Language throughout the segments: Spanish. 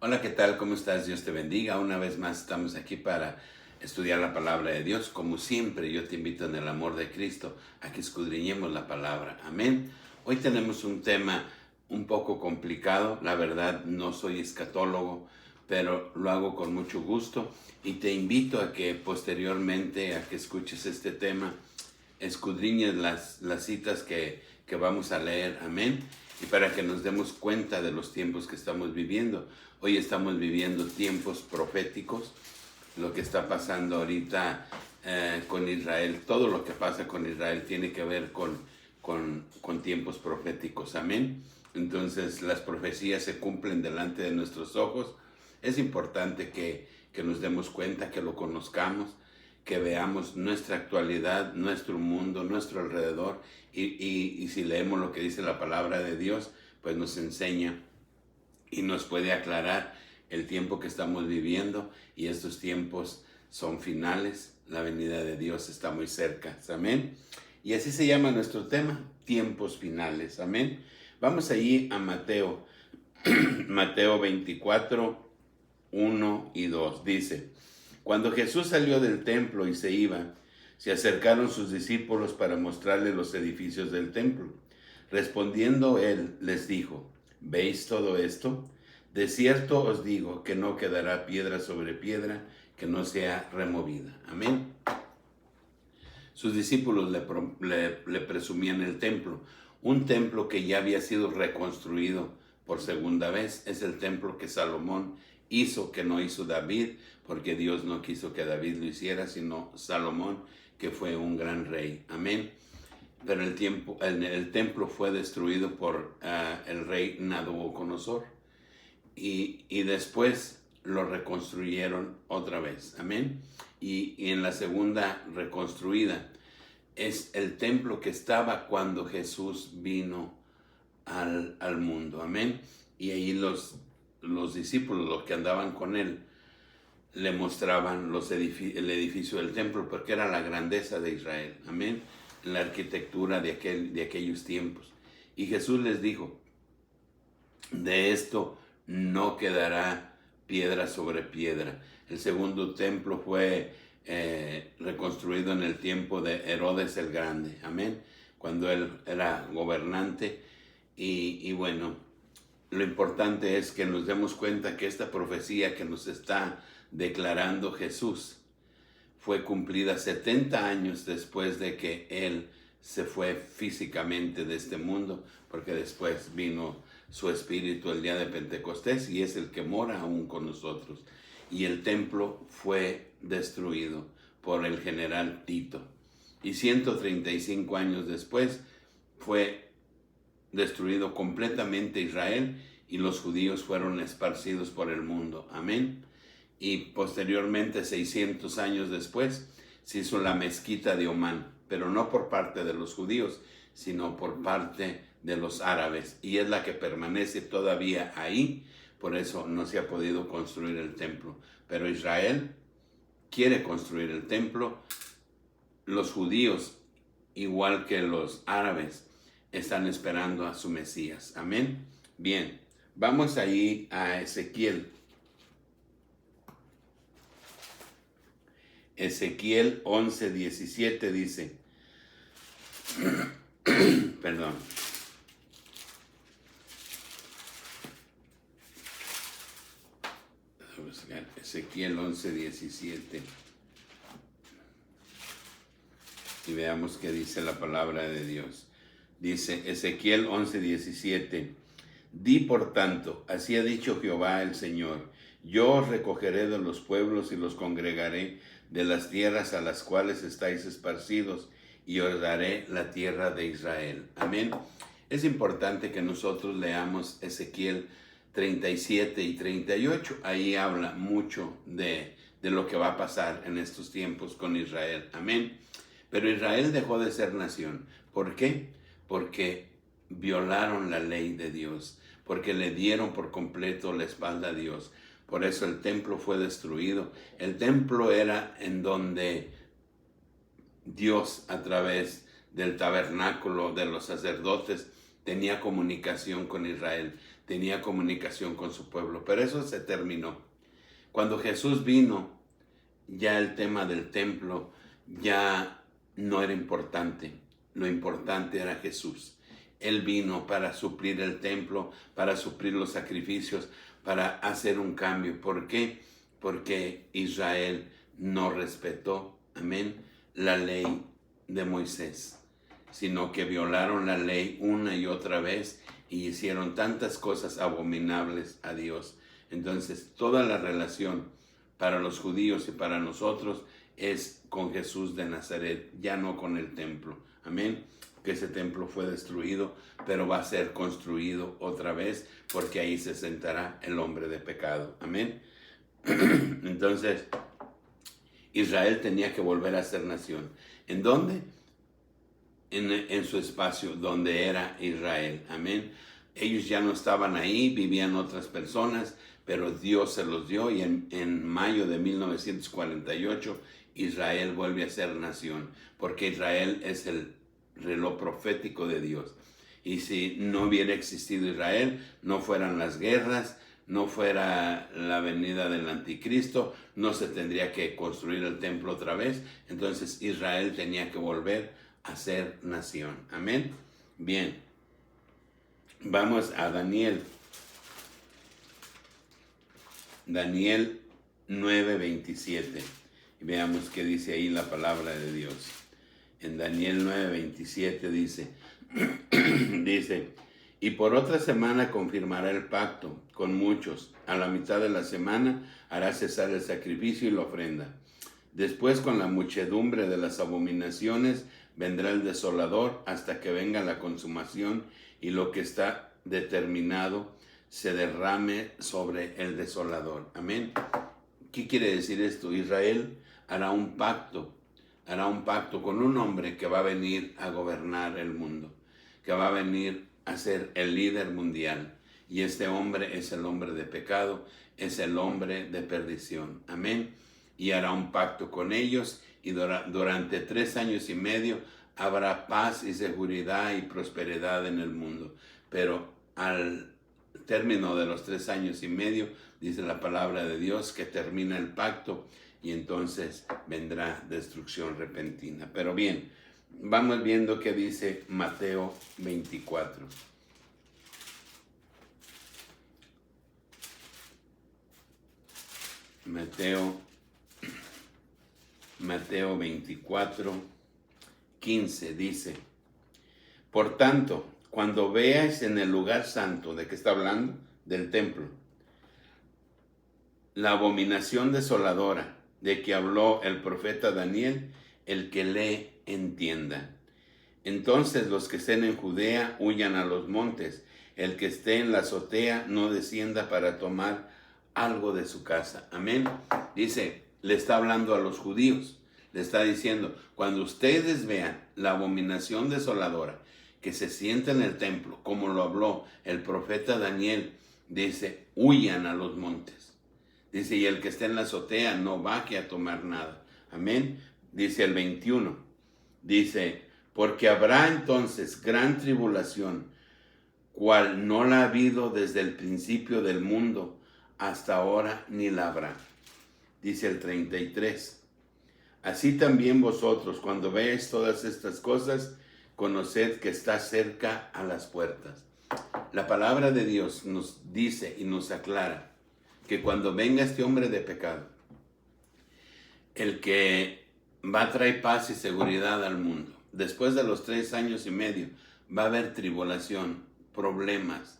Hola, ¿qué tal? ¿Cómo estás? Dios te bendiga. Una vez más estamos aquí para estudiar la palabra de Dios. Como siempre, yo te invito en el amor de Cristo a que escudriñemos la palabra. Amén. Hoy tenemos un tema un poco complicado. La verdad, no soy escatólogo, pero lo hago con mucho gusto y te invito a que posteriormente a que escuches este tema, escudriñes las citas que vamos a leer. Amén. Y para que nos demos cuenta de los tiempos que estamos viviendo. Hoy estamos viviendo tiempos proféticos, lo que está pasando ahorita con Israel, todo lo que pasa con Israel tiene que ver con tiempos proféticos, amén. Entonces las profecías se cumplen delante de nuestros ojos. Es importante que nos demos cuenta, que lo conozcamos, que veamos nuestra actualidad, nuestro mundo, nuestro alrededor, y si leemos lo que dice la palabra de Dios, pues nos enseña y nos puede aclarar el tiempo que estamos viviendo, y estos tiempos son finales, la venida de Dios está muy cerca, amén. Y así se llama nuestro tema, tiempos finales, amén. Vamos allí a Mateo, Mateo 24, 1 y 2, dice: Cuando Jesús salió del templo y se iba, se acercaron sus discípulos para mostrarle los edificios del templo. Respondiendo él, les dijo: ¿Veis todo esto? De cierto os digo que no quedará piedra sobre piedra que no sea removida. Amén. Sus discípulos le presumían el templo, un templo que ya había sido reconstruido por segunda vez. Es el templo que Salomón hizo, que no hizo David, porque Dios no quiso que David lo hiciera, sino Salomón, que fue un gran rey. Amén. Pero el templo fue destruido por el rey Nabucodonosor, y después lo reconstruyeron otra vez. Amén. Y en la segunda reconstruida es el templo que estaba cuando Jesús vino al mundo. Amén. Y ahí los discípulos, los que andaban con él, le mostraban el edificio del templo, porque era la grandeza de Israel. Amén. La arquitectura de aquellos tiempos. Y Jesús les dijo: de esto no quedará piedra sobre piedra. El segundo templo fue reconstruido en el tiempo de Herodes el Grande, amén, cuando él era gobernante. Y bueno, lo importante es que nos demos cuenta que esta profecía que nos está declarando Jesús fue cumplida 70 años después de que él se fue físicamente de este mundo, porque después vino su espíritu el día de Pentecostés y es el que mora aún con nosotros. Y el templo fue destruido por el general Tito. Y 135 años después fue destruido completamente Israel, y los judíos fueron esparcidos por el mundo. Amén. Y posteriormente, 600 años después, se hizo la mezquita de Omán, pero no por parte de los judíos, sino por parte de los árabes, y es la que permanece todavía ahí. Por eso no se ha podido construir el templo, pero Israel quiere construir el templo. Los judíos, igual que los árabes, están esperando a su Mesías. Amén. Bien, vamos ahí a Ezequiel. Ezequiel 11:17 dice, perdón, Ezequiel 11:17, y veamos qué dice la palabra de Dios. Dice Ezequiel 11:17: Di por tanto, así ha dicho Jehová el Señor: yo os recogeré de los pueblos y los congregaré de las tierras a las cuales estáis esparcidos, y os daré la tierra de Israel. Amén. Es importante que nosotros leamos Ezequiel 37 y 38. Ahí habla mucho de lo que va a pasar en estos tiempos con Israel. Amén. Pero Israel dejó de ser nación. ¿Por qué? Porque violaron la ley de Dios, porque le dieron por completo la espalda a Dios. Por eso el templo fue destruido. El templo era en donde Dios, a través del tabernáculo de los sacerdotes, tenía comunicación con Israel, tenía comunicación con su pueblo, pero eso se terminó. Cuando Jesús vino, ya el tema del templo ya no era importante. Lo importante era Jesús. Él vino para suplir el templo, para suplir los sacrificios, para hacer un cambio. ¿Por qué? Porque Israel no respetó, amén, la ley de Moisés, sino que violaron la ley una y otra vez y hicieron tantas cosas abominables a Dios. Entonces, toda la relación para los judíos y para nosotros es con Jesús de Nazaret, ya no con el templo. Amén. Que ese templo fue destruido, pero va a ser construido otra vez, porque ahí se sentará el hombre de pecado. Amén. Entonces, Israel tenía que volver a ser nación. ¿En dónde? En su espacio donde era Israel. Amén. Ellos ya no estaban ahí, vivían otras personas, pero Dios se los dio, y en mayo de 1948 Israel vuelve a ser nación, porque Israel es el reloj profético de Dios. Y si no hubiera existido Israel, no fueran las guerras, no fuera la venida del anticristo, no se tendría que construir el templo otra vez. Entonces Israel tenía que volver a ser nación. Amén. Bien, vamos a Daniel 9:27 y veamos qué dice ahí la palabra de Dios. En Daniel 9:27 dice, y por otra semana confirmará el pacto con muchos. A la mitad de la semana hará cesar el sacrificio y la ofrenda. Después, con la muchedumbre de las abominaciones, vendrá el desolador hasta que venga la consumación y lo que está determinado se derrame sobre el desolador. Amén. ¿Qué quiere decir esto? Israel hará un pacto con un hombre que va a venir a gobernar el mundo, que va a venir a ser el líder mundial. Y este hombre es el hombre de pecado, es el hombre de perdición. Amén. Y hará un pacto con ellos, y durante 3 años y medio habrá paz y seguridad y prosperidad en el mundo. Pero al término de los 3 años y medio, dice la palabra de Dios que termina el pacto, y entonces vendrá destrucción repentina. Pero bien, vamos viendo qué dice Mateo 24. Mateo 24, 15 dice, por tanto, cuando veáis en el lugar santo, ¿de qué está hablando? Del templo, la abominación desoladora de que habló el profeta Daniel, el que lee entienda. Entonces los que estén en Judea huyan a los montes, el que esté en la azotea no descienda para tomar algo de su casa. Amén. Dice, le está hablando a los judíos, le está diciendo, cuando ustedes vean la abominación desoladora que se siente en el templo, como lo habló el profeta Daniel, dice, huyan a los montes. Dice, y el que esté en la azotea no baje a tomar nada. Amén. Dice el 21. Dice, porque habrá entonces gran tribulación, cual no la ha habido desde el principio del mundo hasta ahora, ni la habrá. Dice el 33. Así también vosotros, cuando veáis todas estas cosas, conoced que está cerca a las puertas. La palabra de Dios nos dice y nos aclara que cuando venga este hombre de pecado, el que va a traer paz y seguridad al mundo, después de los 3 años y medio, va a haber tribulación, problemas,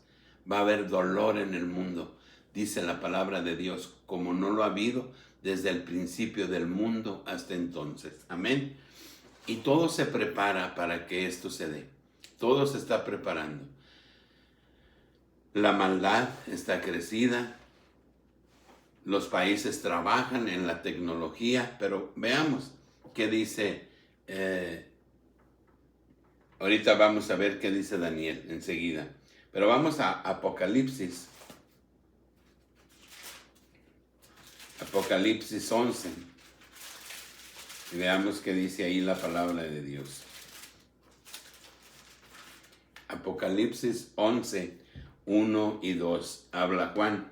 va a haber dolor en el mundo, dice la palabra de Dios, como no lo ha habido desde el principio del mundo hasta entonces. Amén. Y todo se prepara para que esto se dé. Todo se está preparando. La maldad está crecida. Los países trabajan en la tecnología, pero veamos qué dice. Ahorita vamos a ver qué dice Daniel enseguida. Pero vamos a Apocalipsis. Apocalipsis 11. Y veamos qué dice ahí la palabra de Dios. Apocalipsis 11, 1 y 2. Habla Juan.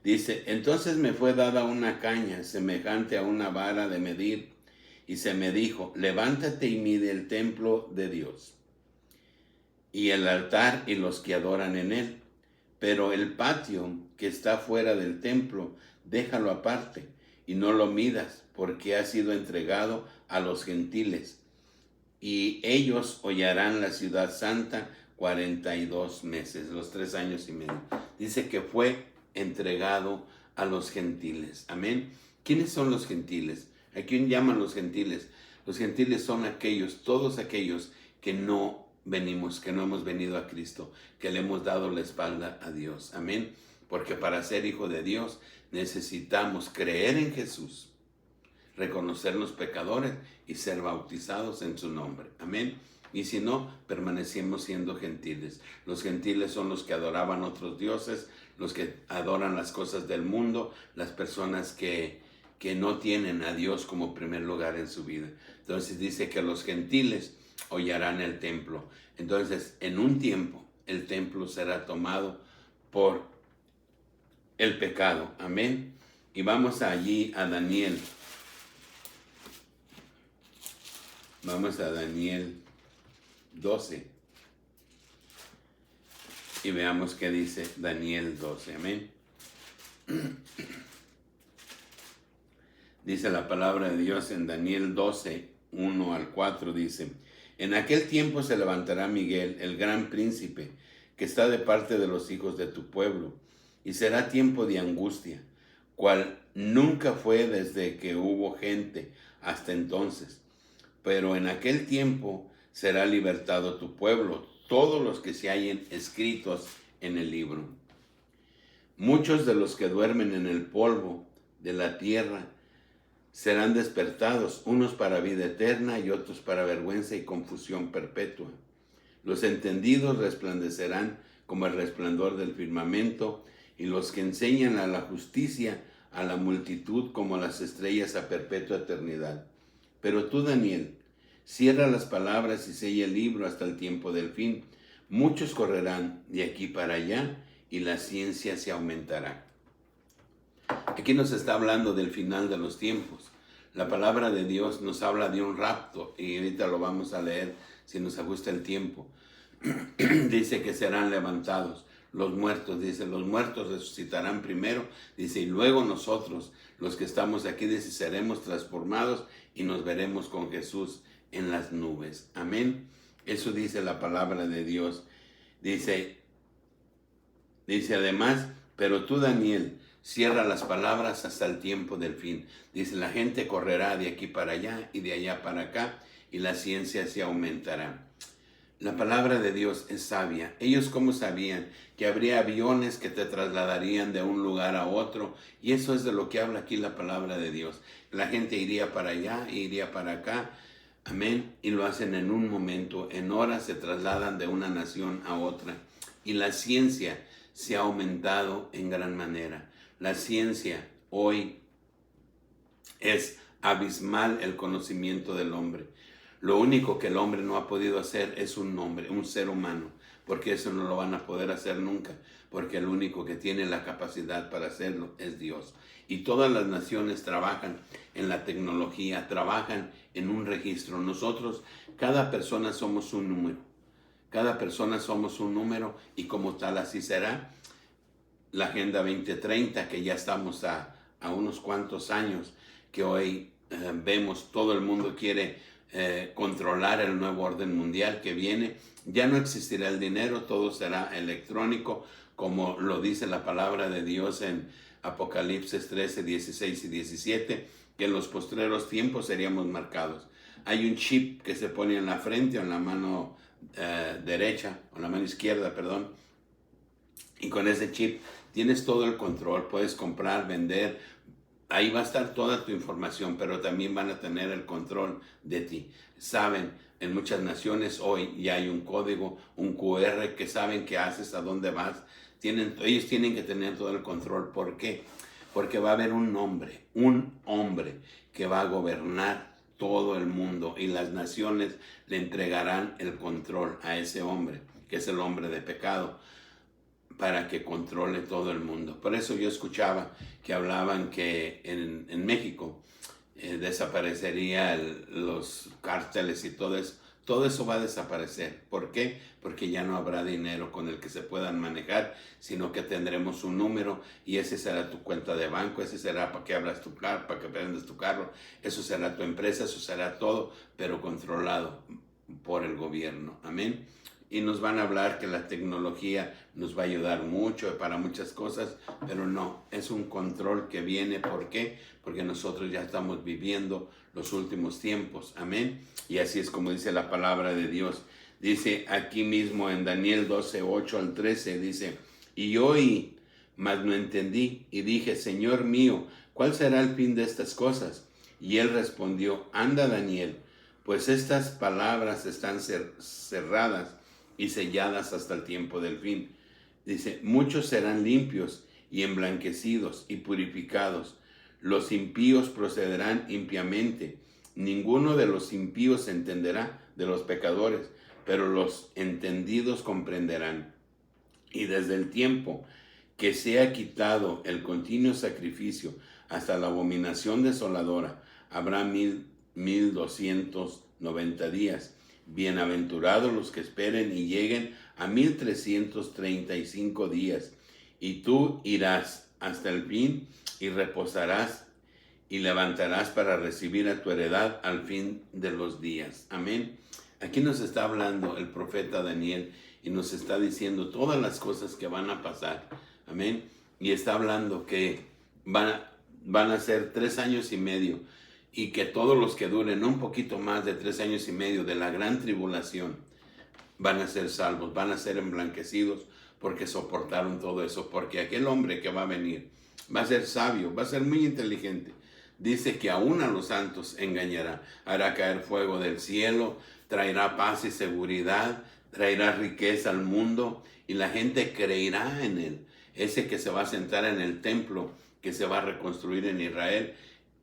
Dice, entonces me fue dada una caña semejante a una vara de medir, y se me dijo, levántate y mide el templo de Dios, y el altar y los que adoran en él. Pero el patio que está fuera del templo, déjalo aparte, y no lo midas, porque ha sido entregado a los gentiles, y ellos hollarán la ciudad santa 42 meses, los 3 años y medio. Dice que fue entregado a los gentiles. Amén. ¿Quiénes son los gentiles? ¿A quién llaman los gentiles? Los gentiles son aquellos, todos aquellos que no venimos, que no hemos venido a Cristo, que le hemos dado la espalda a Dios. Amén. Porque para ser hijo de Dios necesitamos creer en Jesús, reconocer los pecadores y ser bautizados en su nombre. Amén. Y si no, permanecemos siendo gentiles. Los gentiles son los que adoraban otros dioses, los que adoran las cosas del mundo, las personas que no tienen a Dios como primer lugar en su vida. Entonces dice que los gentiles hollarán el templo. Entonces, en un tiempo, el templo será tomado por el pecado. Amén. Y vamos allí a Daniel. Vamos a Daniel 12. Y veamos qué dice Daniel 12. Amén. Dice la palabra de Dios en Daniel 12, 1 al 4, dice, en aquel tiempo se levantará Miguel, el gran príncipe, que está de parte de los hijos de tu pueblo, y será tiempo de angustia, cual nunca fue desde que hubo gente hasta entonces. Pero en aquel tiempo será libertado tu pueblo, todos los que se hallen escritos en el libro. Muchos de los que duermen en el polvo de la tierra serán despertados, unos para vida eterna y otros para vergüenza y confusión perpetua. Los entendidos resplandecerán como el resplandor del firmamento, y los que enseñan a la justicia a la multitud como las estrellas a perpetua eternidad. Pero tú, Daniel, cierra las palabras y sella el libro hasta el tiempo del fin. Muchos correrán de aquí para allá y la ciencia se aumentará. Aquí nos está hablando del final de los tiempos. La palabra de Dios nos habla de un rapto y ahorita lo vamos a leer si nos ajusta el tiempo. Dice que serán levantados los muertos, dice, los muertos resucitarán primero, dice, y luego nosotros, los que estamos aquí, dice, seremos transformados y nos veremos con Jesús en las nubes. Amén. Eso dice la palabra de Dios. Dice además, pero tú, Daniel, cierra las palabras hasta el tiempo del fin. Dice, la gente correrá de aquí para allá y de allá para acá, y la ciencia se aumentará. La palabra de Dios es sabia. Ellos cómo sabían que habría aviones que te trasladarían de un lugar a otro, y eso es de lo que habla aquí la palabra de Dios. La gente iría para allá e iría para acá. Amén. Y lo hacen en un momento, en horas se trasladan de una nación a otra. Y la ciencia se ha aumentado en gran manera. La ciencia hoy es abismal, el conocimiento del hombre. Lo único que el hombre no ha podido hacer es un hombre, un ser humano, porque eso no lo van a poder hacer nunca, porque el único que tiene la capacidad para hacerlo es Dios. Y todas las naciones trabajan en la tecnología, trabajan en un registro. Nosotros, cada persona somos un número. Cada persona somos un número y como tal así será. La Agenda 2030, que ya estamos a unos cuantos años, que hoy vemos todo el mundo quiere controlar el nuevo orden mundial que viene. Ya no existirá el dinero, todo será electrónico, como lo dice la palabra de Dios en Apocalipsis 13, 16 y 17, que en los postreros tiempos seríamos marcados. Hay un chip que se pone en la frente o en la mano derecha, o en la mano izquierda, perdón, y con ese chip tienes todo el control, puedes comprar, vender. Ahí va a estar toda tu información, pero también van a tener el control de ti. Saben, en muchas naciones hoy ya hay un código, un QR, que saben qué haces, a dónde vas. Ellos tienen que tener todo el control. ¿Por qué? Porque va a haber un hombre que va a gobernar todo el mundo y las naciones le entregarán el control a ese hombre, que es el hombre de pecado. para que controle todo el mundo. Por eso yo escuchaba que hablaban que en México desaparecería los cárteles y todo eso. Todo eso va a desaparecer. ¿Por qué? Porque ya no habrá dinero con el que se puedan manejar, sino que tendremos un número y ese será tu cuenta de banco, ese será para que abras tu carro, para que prendas tu carro, eso será tu empresa, eso será todo, pero controlado por el gobierno. Amén. Y nos van a hablar que la tecnología nos va a ayudar mucho para muchas cosas, pero no, es un control que viene. ¿Por qué? Porque nosotros ya estamos viviendo los últimos tiempos. Amén. Y así es como dice la palabra de Dios. Dice aquí mismo en Daniel 12, 8 al 13, dice, y oí, mas no entendí, y dije, Señor mío, ¿cuál será el fin de estas cosas? Y él respondió, anda Daniel, pues estas palabras están cerradas y selladas hasta el tiempo del fin. Dice, muchos serán limpios y emblanquecidos y purificados. Los impíos procederán impiamente. Ninguno de los impíos entenderá de los pecadores, pero los entendidos comprenderán. Y desde el tiempo que se ha quitado el continuo sacrificio hasta la abominación desoladora, habrá 1290 días. Bienaventurados los que esperen y lleguen a 1335 días. Y tú irás hasta el fin y reposarás y levantarás para recibir a tu heredad al fin de los días. Amén. Aquí nos está hablando el profeta Daniel y nos está diciendo todas las cosas que van a pasar. Amén. Y está hablando que van a ser 3 años y medio. Y que todos los que duren un poquito más de 3 años y medio de la gran tribulación van a ser salvos, van a ser emblanquecidos porque soportaron todo eso. Porque aquel hombre que va a venir va a ser sabio, va a ser muy inteligente. Dice que aún a los santos engañará, hará caer fuego del cielo, traerá paz y seguridad, traerá riqueza al mundo y la gente creerá en él. Ese que se va a sentar en el templo que se va a reconstruir en Israel,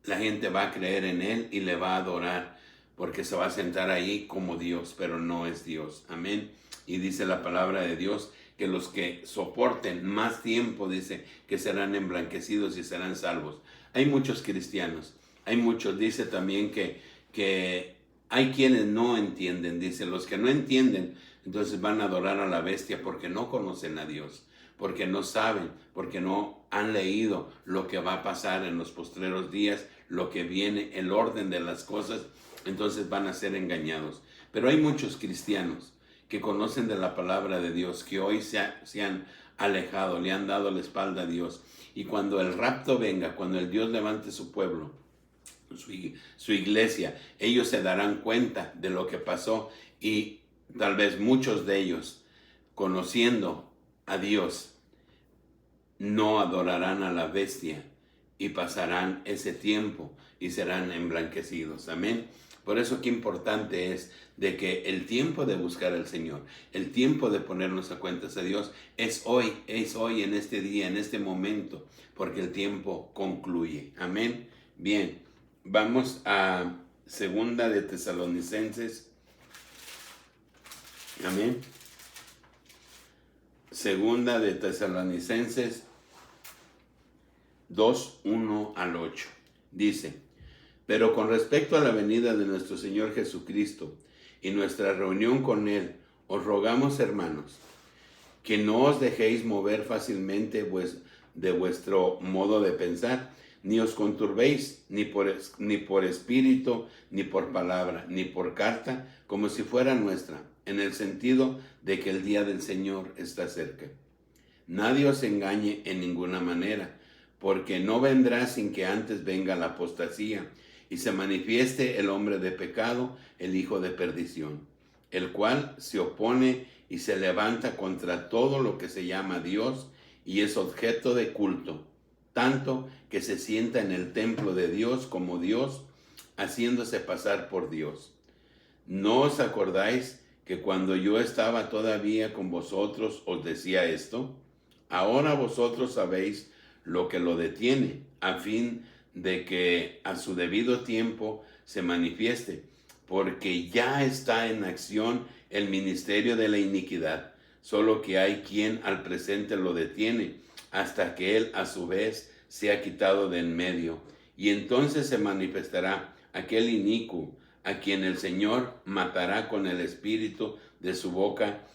la gente va a creer en él y le va a adorar porque se va a sentar ahí como Dios, pero no es Dios. Amén. Y dice la palabra de Dios que los que soporten más tiempo, dice, que serán emblanquecidos y serán salvos. Hay muchos cristianos, hay muchos, dice también que hay quienes no entienden, dice, los que no entienden, entonces van a adorar a la bestia porque no conocen a Dios, porque no saben, porque no han leído lo que va a pasar en los postreros días, lo que viene, el orden de las cosas, entonces van a ser engañados. Pero hay muchos cristianos que conocen de la palabra de Dios, que hoy se han alejado, le han dado la espalda a Dios. Y cuando el rapto venga, cuando el Dios levante su pueblo, su iglesia, ellos se darán cuenta de lo que pasó y tal vez muchos de ellos, conociendo a Dios, no adorarán a la bestia y pasarán ese tiempo y serán emblanquecidos. Amén. Por eso qué importante es de que el tiempo de buscar al Señor, el tiempo de ponernos a cuentas a Dios es hoy en este día, en este momento, porque el tiempo concluye. Amén. Bien, vamos a Segunda de Tesalonicenses. Amén. Segunda de Tesalonicenses 2, 1 al 8. Dice, pero con respecto a la venida de nuestro Señor Jesucristo y nuestra reunión con Él, os rogamos, hermanos, que no os dejéis mover fácilmente de vuestro modo de pensar, ni os conturbéis ni por espíritu, ni por palabra, ni por carta, como si fuera nuestra, en el sentido de que el día del Señor está cerca. Nadie os engañe en ninguna manera, porque no vendrá sin que antes venga la apostasía y se manifieste el hombre de pecado, el hijo de perdición, el cual se opone y se levanta contra todo lo que se llama Dios y es objeto de culto, tanto que se sienta en el templo de Dios como Dios, haciéndose pasar por Dios. ¿No os acordáis que cuando yo estaba todavía con vosotros os decía esto? Ahora vosotros sabéis lo que lo detiene, a fin de que a su debido tiempo se manifieste, porque ya está en acción el ministerio de la iniquidad, solo que hay quien al presente lo detiene, hasta que él a su vez sea quitado de en medio. Y entonces se manifestará aquel inicuo, a quien el Señor matará con el espíritu de su boca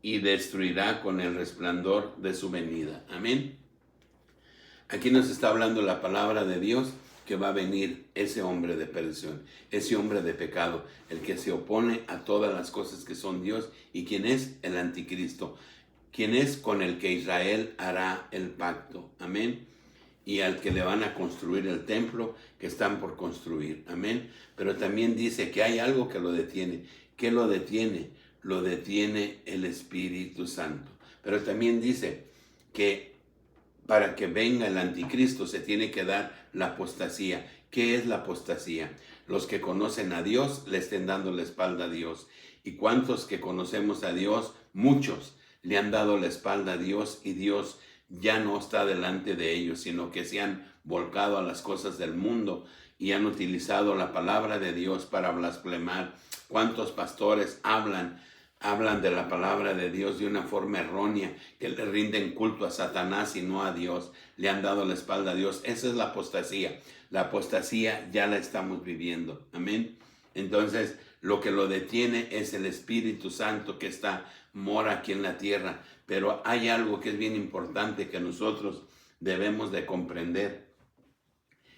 y destruirá con el resplandor de su venida. Amén. Aquí nos está hablando la palabra de Dios, que va a venir ese hombre de perdición, ese hombre de pecado, el que se opone a todas las cosas que son Dios, y quien es el anticristo, quien es con el que Israel hará el pacto. Amén. Y al que le van a construir el templo que están por construir. Amén. Pero también dice que hay algo que lo detiene. ¿Qué lo detiene? Lo detiene el Espíritu Santo. Pero también dice que para que venga el anticristo se tiene que dar la apostasía. ¿Qué es la apostasía? Los que conocen a Dios le estén dando la espalda a Dios. ¿Y cuántos que conocemos a Dios? Muchos le han dado la espalda a Dios, y Dios ya no está delante de ellos, sino que se han volcado a las cosas del mundo y han utilizado la palabra de Dios para blasfemar. ¿Cuántos pastores hablan de la palabra de Dios de una forma errónea, que le rinden culto a Satanás y no a Dios? Le han dado la espalda a Dios. Esa es la apostasía. La apostasía ya la estamos viviendo. Amén. Entonces, lo que lo detiene es el Espíritu Santo que mora aquí en la tierra. Pero hay algo que es bien importante que nosotros debemos de comprender.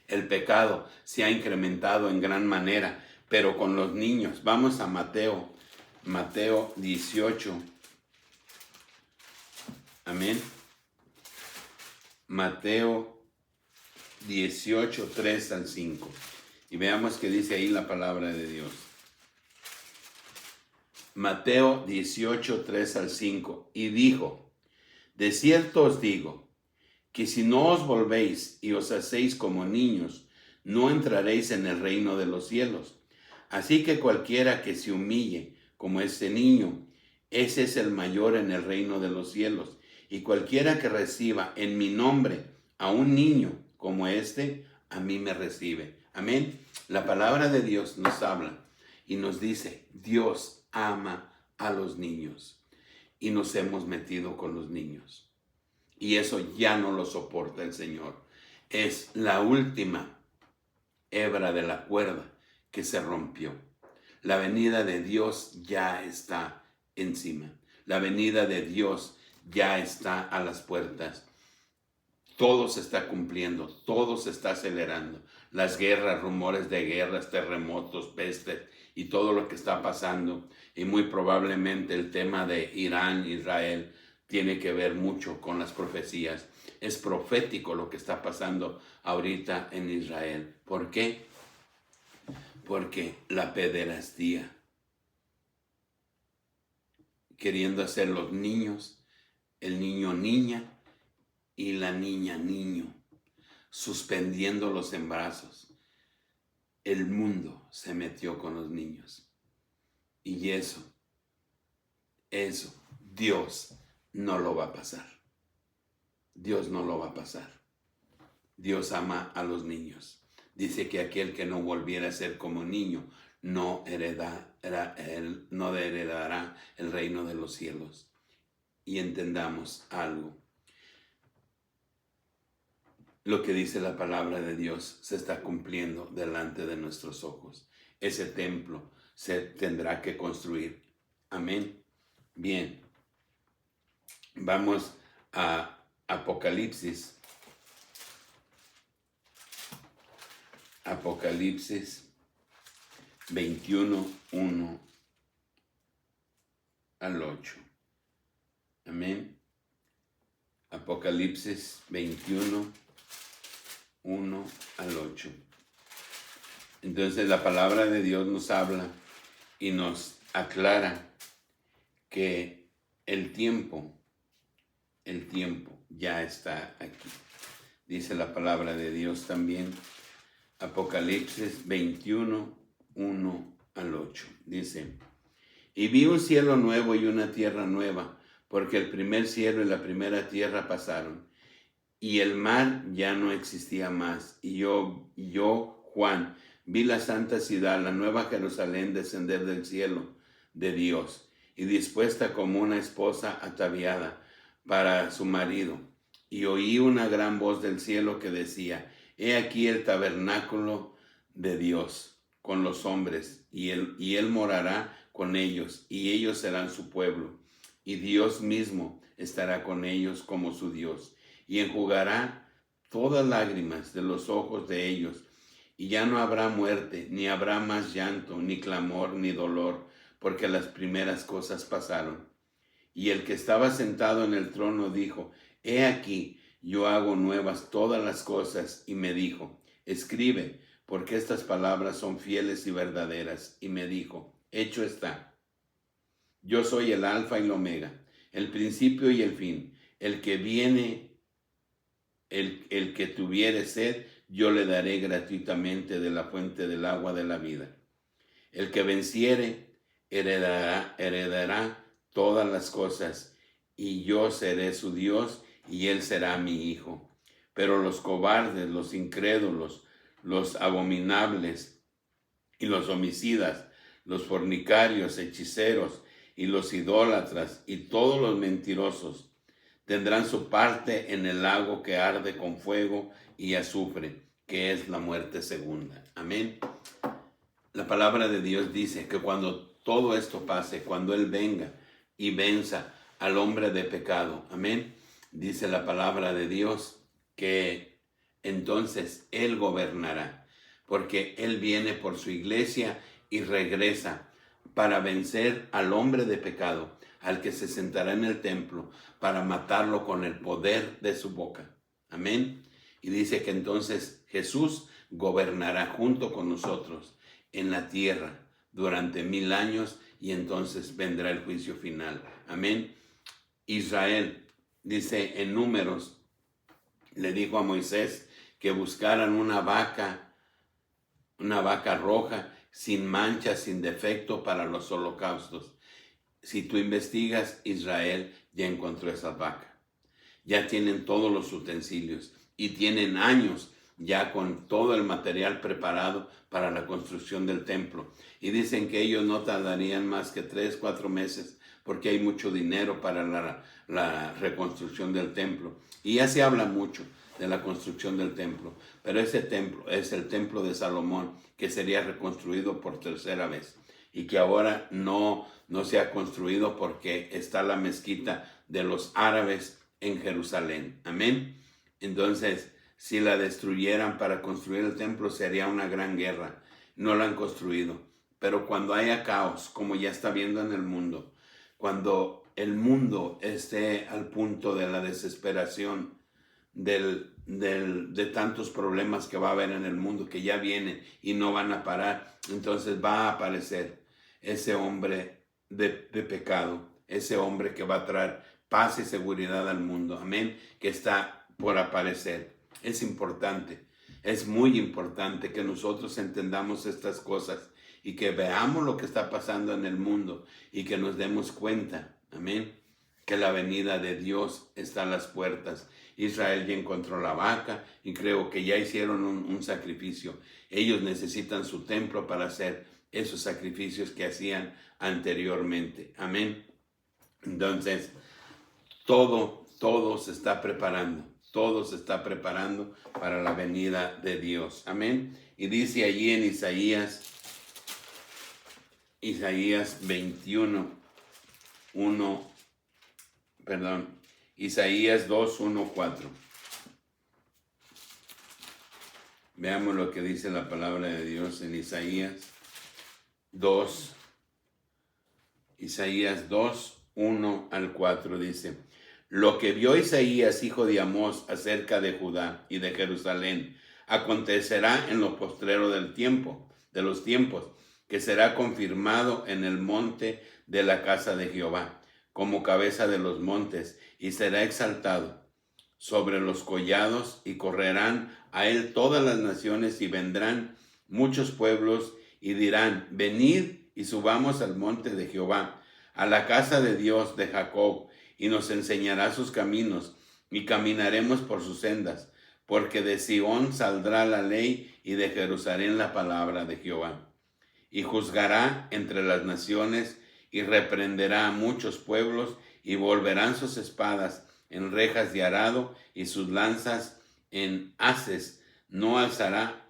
El pecado se ha incrementado en gran manera, pero con los niños. Vamos a Mateo 18. Amén. Mateo 18, 3 al 5. Y veamos qué dice ahí la palabra de Dios. Mateo 18, 3 al 5. Y dijo: de cierto os digo, que si no os volvéis y os hacéis como niños, no entraréis en el reino de los cielos. Así que cualquiera que se humille como ese niño, ese es el mayor en el reino de los cielos. Y cualquiera que reciba en mi nombre a un niño como este, a mí me recibe. Amén. La palabra de Dios nos habla y nos dice: Dios ama a los niños, y nos hemos metido con los niños. Y eso ya no lo soporta el Señor. Es la última hebra de la cuerda que se rompió. La venida de Dios ya está encima. La venida de Dios ya está a las puertas. Todo se está cumpliendo, todo se está acelerando. Las guerras, rumores de guerras, terremotos, pestes y todo lo que está pasando. Y muy probablemente el tema de Irán, Israel, tiene que ver mucho con las profecías. Es profético lo que está pasando ahorita en Israel. ¿Por qué? Porque la pederastía, queriendo hacer los niños, el niño niña y la niña niño, suspendiendo los embarazos. El mundo se metió con los niños. Y eso, Dios no lo va a pasar. Dios no lo va a pasar. Dios ama a los niños. Dice que aquel que no volviera a ser como niño no heredará el reino de los cielos. Y entendamos algo. Lo que dice la palabra de Dios se está cumpliendo delante de nuestros ojos. Ese templo se tendrá que construir. Amén. Bien. Vamos a Apocalipsis. Apocalipsis 21, 1 al 8. Amén. Apocalipsis 21, 1 al 8. Entonces la palabra de Dios nos habla y nos aclara que el tiempo ya está aquí. Dice la palabra de Dios también, Apocalipsis 21, 1 al 8. Dice: y vi un cielo nuevo y una tierra nueva, porque el primer cielo y la primera tierra pasaron, y el mar ya no existía más. Y yo, Juan, vi la santa ciudad, la nueva Jerusalén, descender del cielo de Dios, y dispuesta como una esposa ataviada para su marido. Y oí una gran voz del cielo que decía: He aquí el tabernáculo de Dios con los hombres, y él morará con ellos, y ellos serán su pueblo, y Dios mismo estará con ellos como su Dios, y enjugará todas lágrimas de los ojos de ellos, y ya no habrá muerte, ni habrá más llanto, ni clamor, ni dolor, porque las primeras cosas pasaron. Y el que estaba sentado en el trono dijo: He aquí, yo hago nuevas todas las cosas. Y me dijo: Escribe, porque estas palabras son fieles y verdaderas. Y me dijo: Hecho está. Yo soy el Alfa y el Omega, el principio y el fin. El que viene, el que tuviere sed, yo le daré gratuitamente de la fuente del agua de la vida. El que venciere, heredará todas las cosas, y yo seré su Dios, y él será mi hijo. Pero los cobardes, los incrédulos, los abominables y los homicidas, los fornicarios, hechiceros y los idólatras y todos los mentirosos tendrán su parte en el lago que arde con fuego y azufre, que es la muerte segunda. Amén. La palabra de Dios dice que cuando todo esto pase, cuando Él venga y venza al hombre de pecado, amén, dice la palabra de Dios que entonces Él gobernará, porque Él viene por su iglesia y regresa para vencer al hombre de pecado, al que se sentará en el templo, para matarlo con el poder de su boca. Amén. Y dice que entonces Jesús gobernará junto con nosotros en la tierra durante 1000 años, y entonces vendrá el juicio final. Amén. Israel, dice en Números, le dijo a Moisés que buscaran una vaca roja, sin mancha, sin defecto, para los holocaustos. Si tú investigas, Israel ya encontró esa vaca. Ya tienen todos los utensilios y tienen años ya con todo el material preparado para la construcción del templo. Y dicen que ellos no tardarían más que 3-4 meses, porque hay mucho dinero para la reconstrucción del templo. Y ya se habla mucho de la construcción del templo, pero ese templo es el templo de Salomón, que sería reconstruido por tercera vez, y que ahora no se ha construido porque está la mezquita de los árabes en Jerusalén. Amén. Entonces, si la destruyeran para construir el templo, sería una gran guerra. No la han construido. Pero cuando haya caos, como ya está viendo en el mundo, cuando el mundo esté al punto de la desesperación, de tantos problemas que va a haber en el mundo, que ya vienen y no van a parar, entonces va a aparecer ese hombre de pecado, ese hombre que va a traer paz y seguridad al mundo. Amén. Que está por aparecer. Es importante, es muy importante que nosotros entendamos estas cosas y que veamos lo que está pasando en el mundo y que nos demos cuenta, amén, que la venida de Dios está a las puertas. Israel ya encontró la vaca y creo que ya hicieron un sacrificio. Ellos necesitan su templo para hacer esos sacrificios que hacían anteriormente. Amén. Entonces, todo se está preparando. Todo se está preparando para la venida de Dios. Amén. Y dice allí en Isaías 2:1-4. Veamos lo que dice la palabra de Dios en Isaías 2:1-4 dice: Lo que vio Isaías, hijo de Amós, acerca de Judá y de Jerusalén, acontecerá en lo postrero de los tiempos, que será confirmado en el monte de la casa de Jehová, como cabeza de los montes, y será exaltado sobre los collados, y correrán a él todas las naciones, y vendrán muchos pueblos, y dirán: venid y subamos al monte de Jehová, a la casa de Dios de Jacob, y nos enseñará sus caminos, y caminaremos por sus sendas, porque de Sión saldrá la ley, y de Jerusalén la palabra de Jehová. Y juzgará entre las naciones, y reprenderá a muchos pueblos, y volverán sus espadas en rejas de arado y sus lanzas en haces. No alzará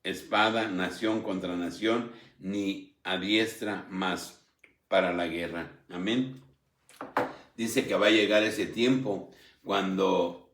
espada nación contra nación, ni adiestra más para la guerra. Amén. Dice que va a llegar ese tiempo cuando,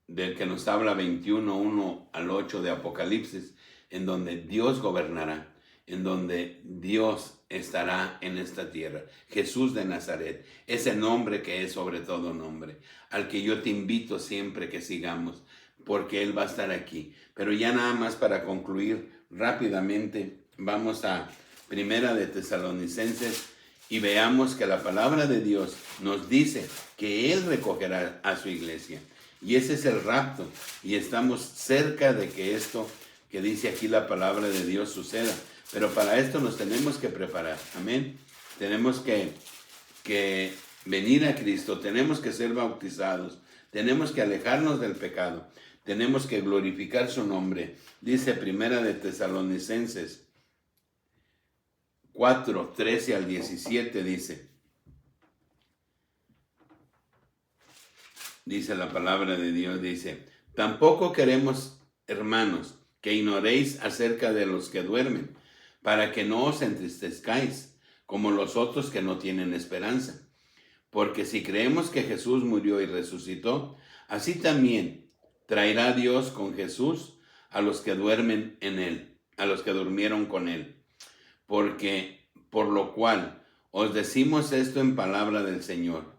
del que nos habla 21, 1 al 8 de Apocalipsis, en donde Dios gobernará, en donde Dios estará en esta tierra. Jesús de Nazaret, ese nombre que es sobre todo nombre, al que yo te invito siempre que sigamos, porque Él va a estar aquí. Pero ya nada más para concluir rápidamente, vamos a Primera de Tesalonicenses y veamos que la palabra de Dios nos dice que Él recogerá a su iglesia. Y ese es el rapto. Y estamos cerca de que esto que dice aquí la palabra de Dios suceda. Pero para esto nos tenemos que preparar. Amén. Tenemos que venir a Cristo. Tenemos que ser bautizados. Tenemos que alejarnos del pecado. Tenemos que glorificar su nombre. Dice Primera de Tesalonicenses 4, 13 al 17 dice la palabra de Dios, dice: tampoco queremos, hermanos, que ignoréis acerca de los que duermen, para que no os entristezcáis, como los otros que no tienen esperanza. Porque si creemos que Jesús murió y resucitó, así también traerá Dios con Jesús a los que duermen en él, a los que durmieron con él. Porque, por lo cual, os decimos esto en palabra del Señor,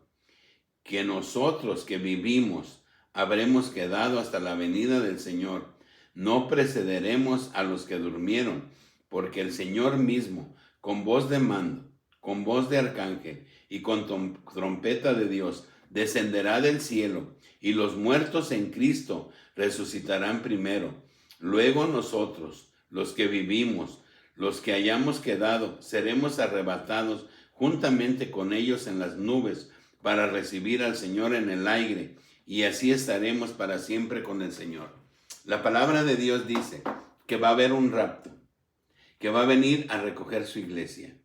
que nosotros que vivimos habremos quedado hasta la venida del Señor, no precederemos a los que durmieron, porque el Señor mismo, con voz de mando, con voz de arcángel y con trompeta de Dios, descenderá del cielo, y los muertos en Cristo resucitarán primero. Luego nosotros, los que vivimos, los que hayamos quedado, seremos arrebatados juntamente con ellos en las nubes para recibir al Señor en el aire, y así estaremos para siempre con el Señor. La palabra de Dios dice que va a haber un rapto, que va a venir a recoger su iglesia.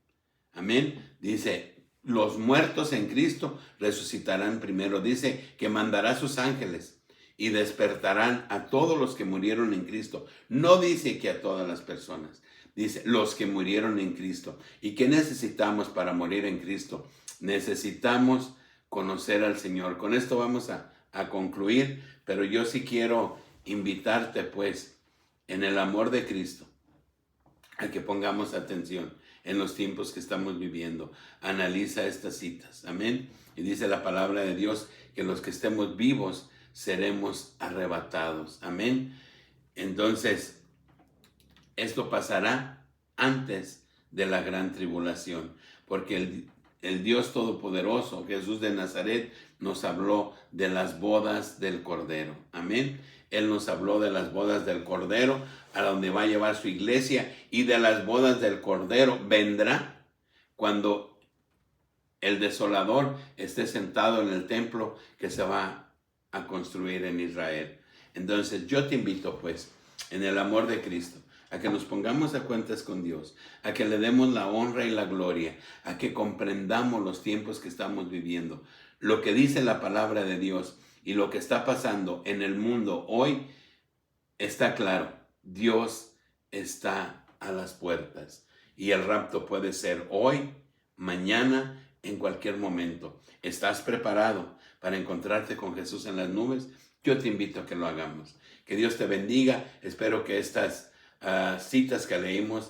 Amén. Dice, los muertos en Cristo resucitarán primero. Dice que mandará sus ángeles y despertarán a todos los que murieron en Cristo. No dice que a todas las personas. Dice, los que murieron en Cristo. ¿Y qué necesitamos para morir en Cristo? Necesitamos conocer al Señor. Con esto vamos a concluir, pero yo sí quiero invitarte, pues, en el amor de Cristo, a que pongamos atención en los tiempos que estamos viviendo. Analiza estas citas. Amén. Y dice la palabra de Dios que los que estemos vivos seremos arrebatados. Amén. Entonces, esto pasará antes de la gran tribulación, porque el Dios Todopoderoso, Jesús de Nazaret, nos habló de las bodas del Cordero. Amén. Él nos habló de las bodas del Cordero, a donde va a llevar su iglesia, y de las bodas del Cordero vendrá cuando el desolador esté sentado en el templo que se va a construir en Israel. Entonces yo te invito, pues, en el amor de Cristo, a que nos pongamos a cuentas con Dios, a que le demos la honra y la gloria, a que comprendamos los tiempos que estamos viviendo, lo que dice la palabra de Dios y lo que está pasando en el mundo hoy. Está claro, Dios está a las puertas y el rapto puede ser hoy, mañana, en cualquier momento. ¿Estás preparado para encontrarte con Jesús en las nubes? Yo te invito a que lo hagamos. Que Dios te bendiga. Espero que estas citas que leímos